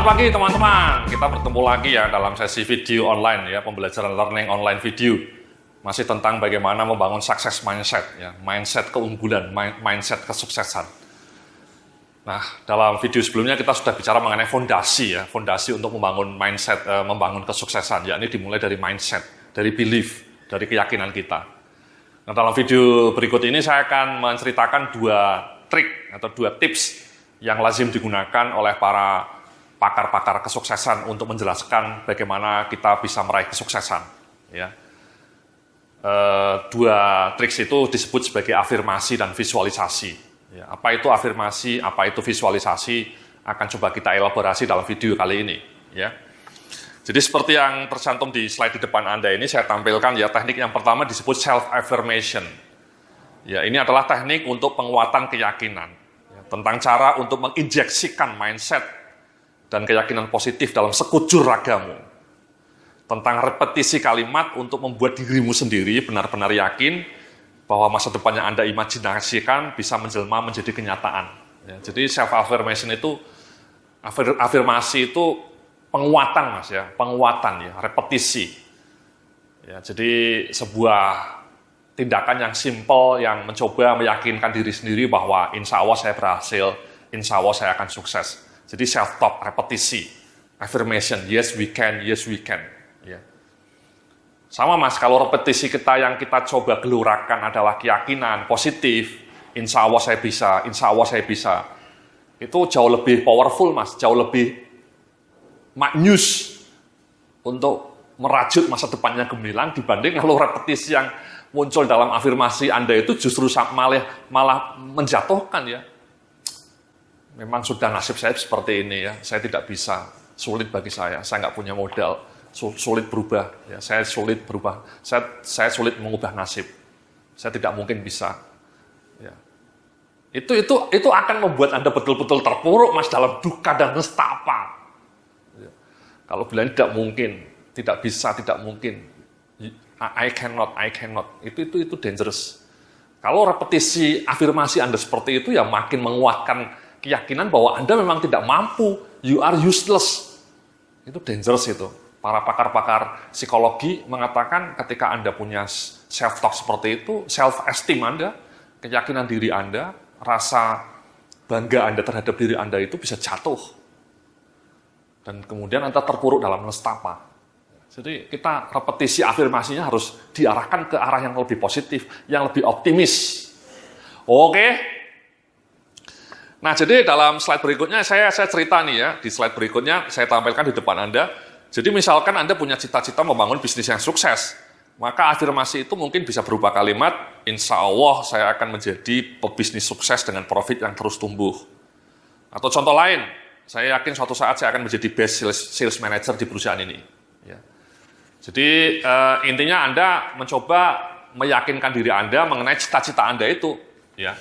Selamat pagi teman-teman, kita bertemu lagi ya dalam sesi video online ya, pembelajaran learning online video. Masih tentang bagaimana membangun success mindset ya, mindset keunggulan, mindset kesuksesan. Nah, dalam video sebelumnya kita sudah bicara mengenai fondasi ya, fondasi untuk membangun mindset, membangun kesuksesan, yakni dimulai dari mindset, dari belief, dari keyakinan kita. Nah, dalam video berikut ini saya akan menceritakan dua trik atau dua tips yang lazim digunakan oleh para pakar-pakar kesuksesan untuk menjelaskan bagaimana kita bisa meraih kesuksesan. Ya. Dua trik itu disebut sebagai afirmasi dan visualisasi. Ya, apa itu afirmasi, apa itu visualisasi, akan coba kita elaborasi dalam video kali ini. Ya. Jadi seperti yang tercantum di slide di depan Anda ini, saya tampilkan ya teknik yang pertama disebut self-affirmation. Ya, ini adalah teknik untuk penguatan keyakinan. Ya, tentang cara untuk menginjeksikan mindset dan keyakinan positif dalam sekujur ragamu. Tentang repetisi kalimat untuk membuat dirimu sendiri benar-benar yakin bahwa masa depan yang Anda imajinasikan bisa menjelma menjadi kenyataan. Ya, jadi self-affirmation itu, afirmasi itu penguatan mas ya, penguatan ya, repetisi. Ya, jadi sebuah tindakan yang simple yang mencoba meyakinkan diri sendiri bahwa insya Allah saya berhasil, insya Allah saya akan sukses. Jadi self-talk, repetisi, affirmation, yes we can, yes we can. Ya. Sama mas, kalau repetisi kita yang kita coba gelurakan adalah keyakinan positif, insya Allah saya bisa, insya Allah saya bisa. Itu jauh lebih powerful mas, jauh lebih maknyus untuk merajut masa depannya gemilang dibanding kalau repetisi yang muncul dalam afirmasi Anda itu justru malah menjatuhkan ya. Memang sudah nasib saya seperti ini ya, saya tidak bisa, sulit bagi saya nggak punya modal, sulit berubah, ya, saya sulit berubah, saya sulit mengubah nasib, saya tidak mungkin bisa. Ya. Itu akan membuat Anda betul-betul terpuruk mas dalam duka dan nestapa. Ya. Kalau bilang tidak mungkin, tidak bisa, tidak mungkin, I cannot, itu dangerous. Kalau repetisi afirmasi Anda seperti itu ya makin menguatkan keyakinan bahwa Anda memang tidak mampu, you are useless. Itu dangerous itu. Para pakar-pakar psikologi mengatakan ketika Anda punya self-talk seperti itu, self-esteem Anda, keyakinan diri Anda, rasa bangga Anda terhadap diri Anda itu bisa jatuh. Dan kemudian Anda terpuruk dalam nestapa. Jadi kita repetisi afirmasinya harus diarahkan ke arah yang lebih positif, yang lebih optimis. Oke? Nah, jadi dalam slide berikutnya saya cerita nih ya, di slide berikutnya saya tampilkan di depan Anda. Jadi misalkan Anda punya cita-cita membangun bisnis yang sukses, maka afirmasi itu mungkin bisa berupa kalimat, insya Allah saya akan menjadi pebisnis sukses dengan profit yang terus tumbuh. Atau contoh lain, saya yakin suatu saat saya akan menjadi best sales manager di perusahaan ini. Ya. Jadi intinya Anda mencoba meyakinkan diri Anda mengenai cita-cita Anda itu. Ya.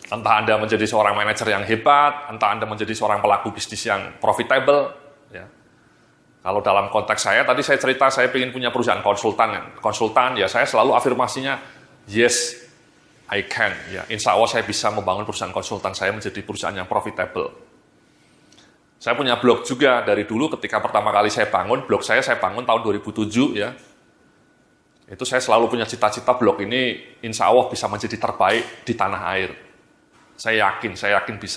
Entah Anda menjadi seorang manajer yang hebat, entah Anda menjadi seorang pelaku bisnis yang profitable. Ya. Kalau dalam konteks saya, tadi saya cerita saya ingin punya perusahaan konsultan, ya saya selalu afirmasinya, yes, I can. Ya, insya Allah saya bisa membangun perusahaan konsultan saya menjadi perusahaan yang profitable. Saya punya blog juga dari dulu ketika pertama kali saya bangun, blog saya bangun tahun 2007 ya. Itu saya selalu punya cita-cita blog ini insya Allah bisa menjadi terbaik di tanah air. Saya yakin bisa.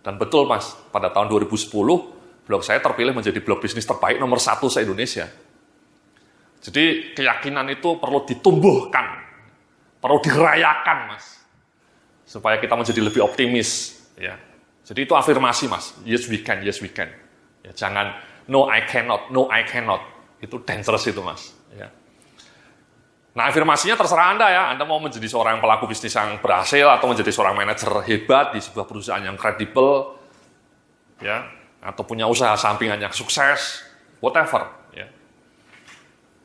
Dan betul mas, pada tahun 2010, blog saya terpilih menjadi blog bisnis terbaik nomor 1 se-Indonesia. Jadi keyakinan itu perlu ditumbuhkan, perlu dirayakan mas, supaya kita menjadi lebih optimis. Ya. Jadi itu afirmasi mas, yes we can. Ya, jangan no I cannot, itu dangerous itu mas. Ya. Nah, afirmasinya terserah Anda ya. Anda mau menjadi seorang pelaku bisnis yang berhasil atau menjadi seorang manajer hebat di sebuah perusahaan yang kredibel, ya, atau punya usaha sampingan yang sukses, whatever, ya.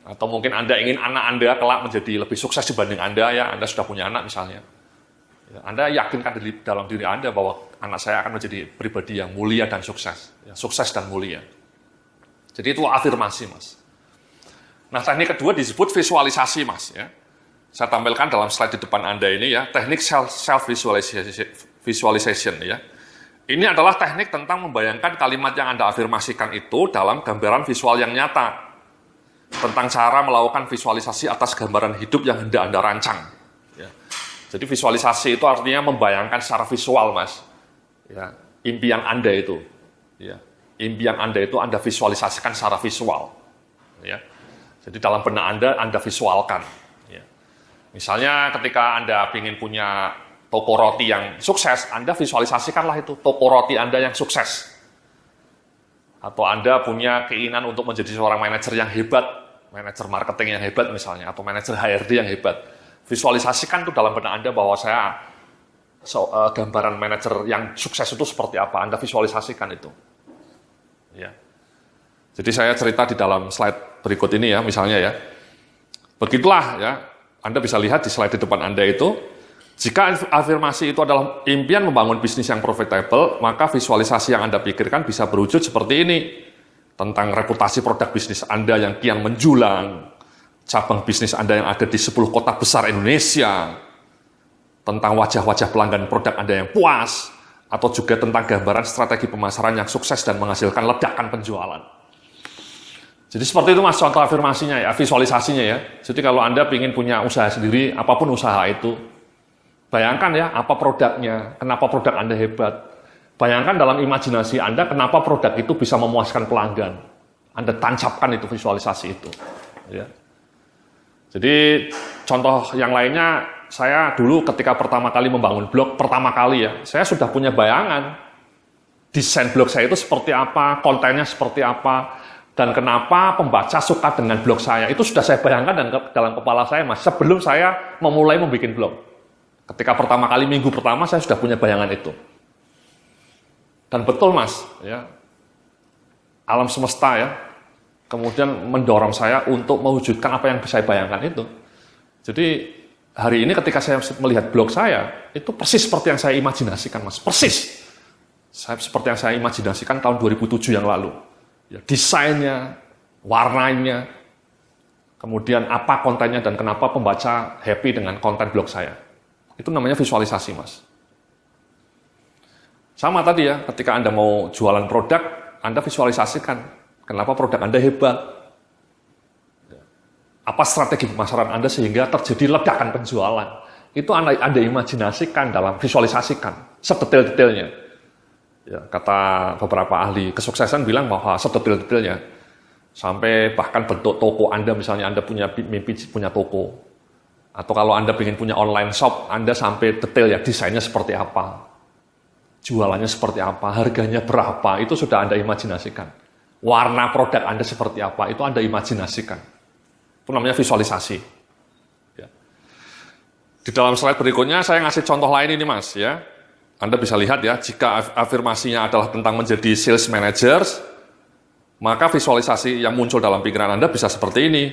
Atau mungkin Anda ingin anak Anda kelak menjadi lebih sukses dibanding Anda ya. Anda sudah punya anak misalnya. Ya, Anda yakinkan dalam diri Anda bahwa anak saya akan menjadi pribadi yang mulia dan sukses, ya, sukses dan mulia. Jadi itu afirmasi, mas. Nah, teknik kedua disebut visualisasi, mas. Ya. Saya tampilkan dalam slide di depan Anda ini ya, teknik self visualization ya. Ini adalah teknik tentang membayangkan kalimat yang Anda afirmasikan itu dalam gambaran visual yang nyata. Tentang cara melakukan visualisasi atas gambaran hidup yang hendak Anda rancang. Ya. Jadi visualisasi itu artinya membayangkan secara visual, Mas. Ya. Impian Anda itu. Ya. Impian Anda itu Anda visualisasikan secara visual. Ya. Jadi dalam benak Anda visualkan. Ya. Misalnya ketika Anda ingin punya toko roti yang sukses, Anda visualisasikanlah itu toko roti Anda yang sukses. Atau Anda punya keinginan untuk menjadi seorang manajer yang hebat, manajer marketing yang hebat misalnya, atau manajer HRD yang hebat. Visualisasikan itu dalam benak Anda bahwa saya gambaran manajer yang sukses itu seperti apa. Anda visualisasikan itu. Ya. Jadi saya cerita di dalam slide berikut ini ya, misalnya ya. Begitulah ya, Anda bisa lihat di slide di depan Anda itu. Jika afirmasi itu adalah impian membangun bisnis yang profitable, maka visualisasi yang Anda pikirkan bisa berwujud seperti ini. Tentang reputasi produk bisnis Anda yang kian menjulang, cabang bisnis Anda yang ada di 10 kota besar Indonesia, tentang wajah-wajah pelanggan produk Anda yang puas, atau juga tentang gambaran strategi pemasaran yang sukses dan menghasilkan ledakan penjualan. Jadi seperti itu Mas, contoh afirmasinya ya, visualisasinya ya. Jadi kalau Anda ingin punya usaha sendiri, apapun usaha itu, bayangkan ya, apa produknya, kenapa produk Anda hebat. Bayangkan dalam imajinasi Anda, kenapa produk itu bisa memuaskan pelanggan. Anda tancapkan itu visualisasi itu. Ya. Jadi contoh yang lainnya, saya dulu ketika pertama kali membangun blog, pertama kali ya, saya sudah punya bayangan. Desain blog saya itu seperti apa, kontennya seperti apa, dan kenapa pembaca suka dengan blog saya. Itu sudah saya bayangkan dan dalam kepala saya, Mas, sebelum saya memulai membuat blog. Ketika pertama kali, minggu pertama, saya sudah punya bayangan itu. Dan betul Mas, ya, alam semesta ya, kemudian mendorong saya untuk mewujudkan apa yang saya bayangkan itu. Jadi hari ini ketika saya melihat blog saya, itu persis seperti yang saya imajinasikan Mas, persis. Seperti yang saya imajinasikan tahun 2007 yang lalu. Ya, desainnya, warnanya, kemudian apa kontennya dan kenapa pembaca happy dengan konten blog saya. Itu namanya visualisasi Mas. Sama tadi ya, ketika Anda mau jualan produk, Anda visualisasikan kenapa produk Anda hebat. Apa strategi pemasaran Anda sehingga terjadi ledakan penjualan. Itu Anda imajinasikan dalam visualisasikan, sedetail-detailnya. Ya, kata beberapa ahli kesuksesan bilang bahwa sedetail-detailnya. Sampai bahkan bentuk toko Anda, misalnya Anda punya mimpi punya toko. Atau kalau Anda ingin punya online shop, Anda sampai detail ya, desainnya seperti apa. Jualannya seperti apa, harganya berapa, itu sudah Anda imajinasikan. Warna produk Anda seperti apa, itu Anda imajinasikan. Itu namanya visualisasi. Ya. Di dalam slide berikutnya, saya ngasih contoh lain ini Mas. Ya. Anda bisa lihat ya, jika afirmasinya adalah tentang menjadi sales manager, maka visualisasi yang muncul dalam pikiran Anda bisa seperti ini.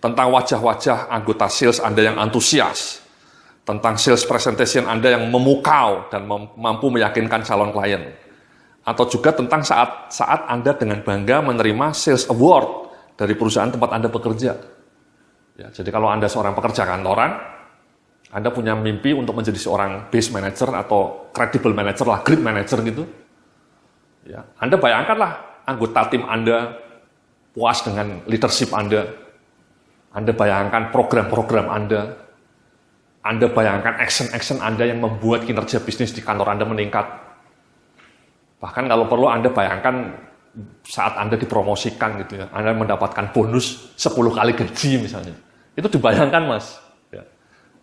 Tentang wajah-wajah anggota sales Anda yang antusias. Tentang sales presentation Anda yang memukau dan mampu meyakinkan calon klien. Atau juga tentang saat Anda dengan bangga menerima sales award dari perusahaan tempat Anda bekerja. Ya, jadi kalau Anda seorang pekerja kantoran, Anda punya mimpi untuk menjadi seorang base manager atau credible manager lah, great manager gitu. Ya, Anda bayangkanlah anggota tim Anda puas dengan leadership Anda. Anda bayangkan program-program Anda bayangkan action-action Anda yang membuat kinerja bisnis di kantor Anda meningkat. Bahkan kalau perlu Anda bayangkan saat Anda dipromosikan gitu ya, Anda mendapatkan bonus 10 kali gaji misalnya. Itu dibayangkan Mas. Ya.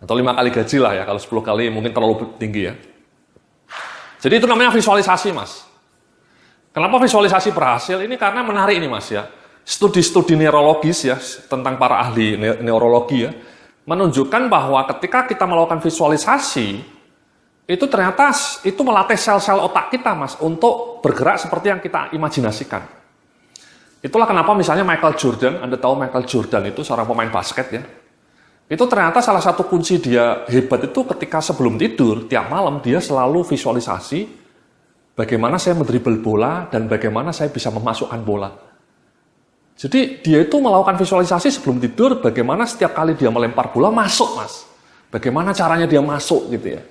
Atau 5 kali gaji lah ya, kalau 10 kali mungkin terlalu tinggi ya. Jadi itu namanya visualisasi Mas. Kenapa visualisasi berhasil? Ini karena menarik ini Mas ya. Studi-studi neurologis ya, tentang para ahli neurologi ya, menunjukkan bahwa ketika kita melakukan visualisasi, itu ternyata itu melatih sel-sel otak kita Mas, untuk bergerak seperti yang kita imajinasikan. Itulah kenapa misalnya Michael Jordan, Anda tahu Michael Jordan itu seorang pemain basket ya, itu ternyata salah satu kunci dia hebat itu ketika sebelum tidur, tiap malam dia selalu visualisasi, bagaimana saya mendribble bola, dan bagaimana saya bisa memasukkan bola. Jadi dia itu melakukan visualisasi sebelum tidur, bagaimana setiap kali dia melempar bola masuk Mas. Bagaimana caranya dia masuk gitu ya.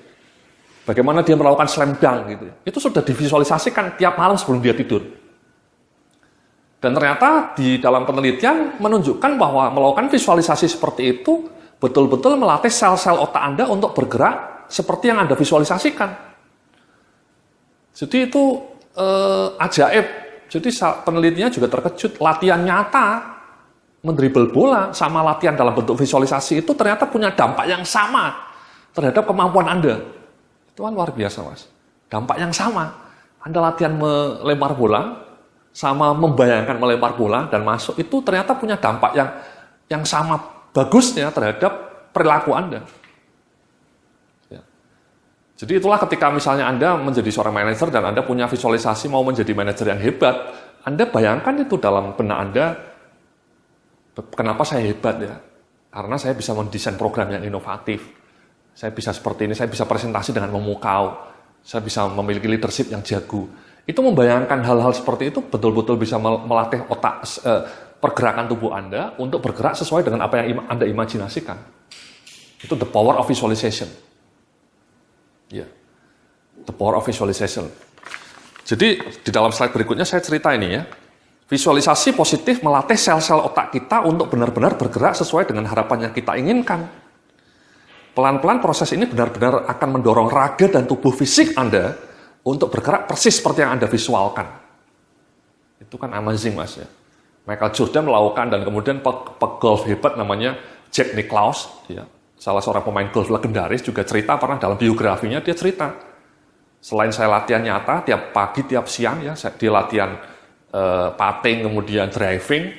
Bagaimana dia melakukan slam dunk gitu. Itu sudah divisualisasikan tiap malam sebelum dia tidur. Dan ternyata di dalam penelitian menunjukkan bahwa melakukan visualisasi seperti itu betul-betul melatih sel-sel otak Anda untuk bergerak seperti yang Anda visualisasikan. Jadi itu ajaib. Jadi penelitiannya juga terkejut. Latihan nyata mendribel bola sama latihan dalam bentuk visualisasi itu ternyata punya dampak yang sama terhadap kemampuan Anda. Itu kan luar biasa, Mas. Dampak yang sama. Anda latihan melempar bola sama membayangkan melempar bola dan masuk, itu ternyata punya dampak yang sama bagusnya terhadap perilaku Anda. Ya. Jadi itulah ketika misalnya Anda menjadi seorang manajer dan Anda punya visualisasi mau menjadi manajer yang hebat, Anda bayangkan itu dalam benak Anda, kenapa saya hebat ya? Karena saya bisa mendesain program yang inovatif. Saya bisa seperti ini, saya bisa presentasi dengan memukau, saya bisa memiliki leadership yang jago. Itu membayangkan hal-hal seperti itu betul-betul bisa melatih otak, pergerakan tubuh Anda untuk bergerak sesuai dengan apa yang Anda imajinasikan. Itu the power of visualization. Ya, yeah. The power of visualization. Jadi di dalam slide berikutnya saya cerita ini ya. Visualisasi positif melatih sel-sel otak kita untuk benar-benar bergerak sesuai dengan harapan yang kita inginkan. Pelan-pelan proses ini benar-benar akan mendorong raga dan tubuh fisik Anda untuk bergerak persis seperti yang Anda visualkan. Itu kan amazing, Mas ya. Michael Jordan melakukan dan kemudian pegolf hebat namanya Jack Nicklaus, ya, salah seorang pemain golf legendaris juga cerita pernah dalam biografinya dia cerita. Selain saya latihan nyata tiap pagi tiap siang ya, dia latihan putting kemudian driving,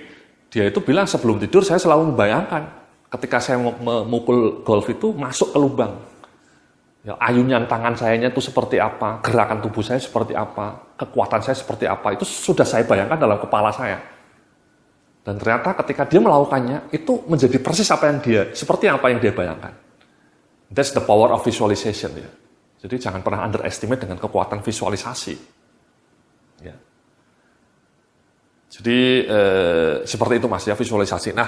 dia itu bilang sebelum tidur saya selalu membayangkan ketika saya memukul golf itu masuk ke lubang. Ya, ayunan tangan sayanya itu seperti apa, gerakan tubuh saya seperti apa, kekuatan saya seperti apa, itu sudah saya bayangkan dalam kepala saya. Dan ternyata ketika dia melakukannya, itu menjadi persis seperti apa yang dia bayangkan. That's the power of visualization. Ya. Jadi jangan pernah underestimate dengan kekuatan visualisasi. Ya. Jadi seperti itu Mas ya, visualisasi. Nah,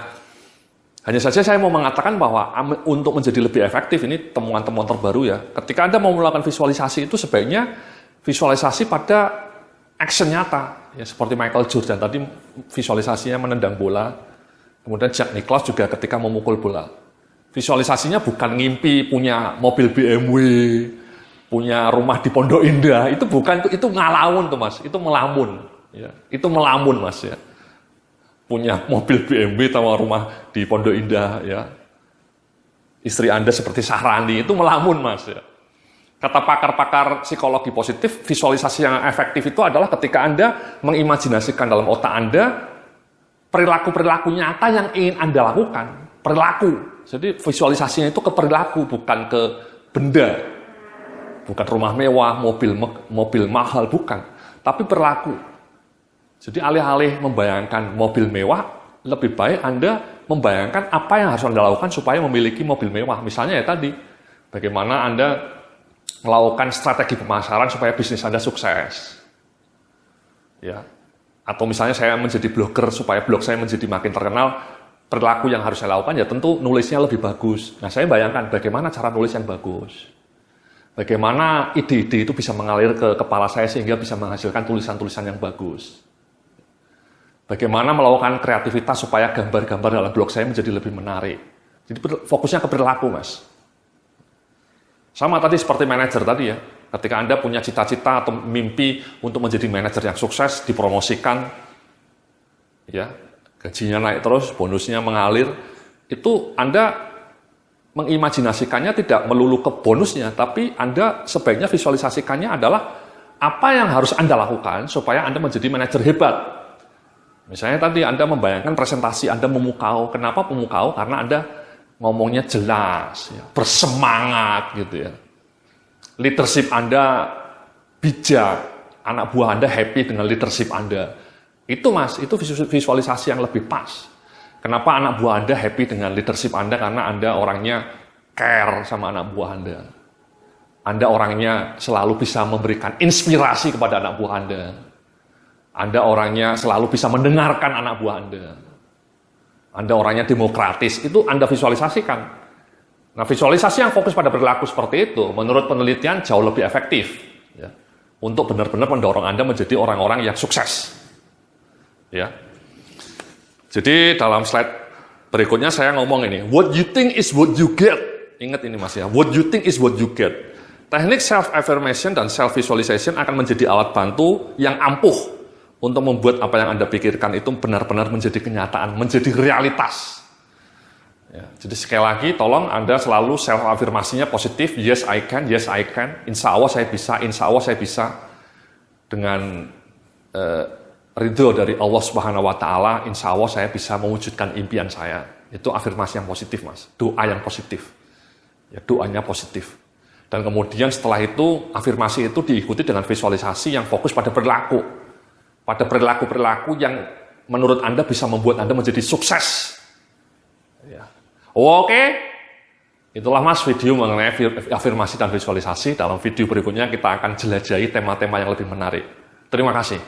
hanya saja saya mau mengatakan bahwa untuk menjadi lebih efektif, ini temuan-temuan terbaru ya. Ketika Anda mau melakukan visualisasi itu sebaiknya visualisasi pada action nyata. Ya, seperti Michael Jordan tadi visualisasinya menendang bola. Kemudian Jack Nicklaus juga ketika memukul bola. Visualisasinya bukan ngimpi punya mobil BMW, punya rumah di Pondok Indah. Itu bukan, itu ngalamun tuh Mas. Itu melamun. Ya, itu melamun Mas ya. Punya mobil BMW sama rumah di Pondok Indah ya. Istri Anda seperti Sahrani itu melamun Mas ya. Kata pakar-pakar psikologi positif, visualisasi yang efektif itu adalah ketika Anda mengimajinasikan dalam otak Anda perilaku-perilaku nyata yang ingin Anda lakukan, perilaku. Jadi visualisasinya itu ke perilaku, bukan ke benda. Bukan rumah mewah, mobil mahal, bukan, tapi perilaku. Jadi alih-alih membayangkan mobil mewah, lebih baik Anda membayangkan apa yang harus Anda lakukan supaya memiliki mobil mewah. Misalnya ya tadi, bagaimana Anda melakukan strategi pemasaran supaya bisnis Anda sukses. Ya. Atau misalnya saya menjadi blogger supaya blog saya menjadi makin terkenal, perilaku yang harus saya lakukan ya tentu nulisnya lebih bagus. Nah, saya bayangkan bagaimana cara nulis yang bagus. Bagaimana ide-ide itu bisa mengalir ke kepala saya sehingga bisa menghasilkan tulisan-tulisan yang bagus. Bagaimana melakukan kreativitas supaya gambar-gambar dalam blog saya menjadi lebih menarik. Jadi fokusnya ke perilaku, Mas. Sama tadi seperti manajer tadi ya. Ketika Anda punya cita-cita atau mimpi untuk menjadi manajer yang sukses, dipromosikan, ya, gajinya naik terus, bonusnya mengalir, itu Anda mengimajinasikannya tidak melulu ke bonusnya, tapi Anda sebaiknya visualisasikannya adalah apa yang harus Anda lakukan supaya Anda menjadi manajer hebat. Misalnya tadi Anda membayangkan presentasi Anda memukau. Kenapa memukau? Karena Anda ngomongnya jelas, ya, bersemangat gitu ya. Leadership Anda bijak, anak buah Anda happy dengan leadership Anda. Itu Mas, itu visualisasi yang lebih pas. Kenapa anak buah Anda happy dengan leadership Anda? Karena Anda orangnya care sama anak buah Anda. Anda orangnya selalu bisa memberikan inspirasi kepada anak buah Anda. Anda orangnya selalu bisa mendengarkan anak buah Anda. Anda orangnya demokratis, itu Anda visualisasikan. Nah, visualisasi yang fokus pada perilaku seperti itu, menurut penelitian jauh lebih efektif ya, untuk benar-benar mendorong Anda menjadi orang-orang yang sukses. Ya. Jadi dalam slide berikutnya saya ngomong ini, what you think is what you get. Ingat ini Mas ya, what you think is what you get. Teknik self-affirmation dan self-visualization akan menjadi alat bantu yang ampuh untuk membuat apa yang Anda pikirkan itu benar-benar menjadi kenyataan, menjadi realitas. Ya, jadi sekali lagi, tolong Anda selalu self-afirmasinya positif, yes I can, insya Allah saya bisa, dengan ridho dari Allah Subhanahu Wa Taala, insya Allah saya bisa mewujudkan impian saya. Itu afirmasi yang positif Mas, doa yang positif, ya, doanya positif. Dan kemudian setelah itu, afirmasi itu diikuti dengan visualisasi yang fokus pada perilaku yang menurut Anda bisa membuat Anda menjadi sukses. Ya. Oke, itulah Mas video mengenai afirmasi dan visualisasi. Dalam video berikutnya kita akan jelajahi tema-tema yang lebih menarik. Terima kasih.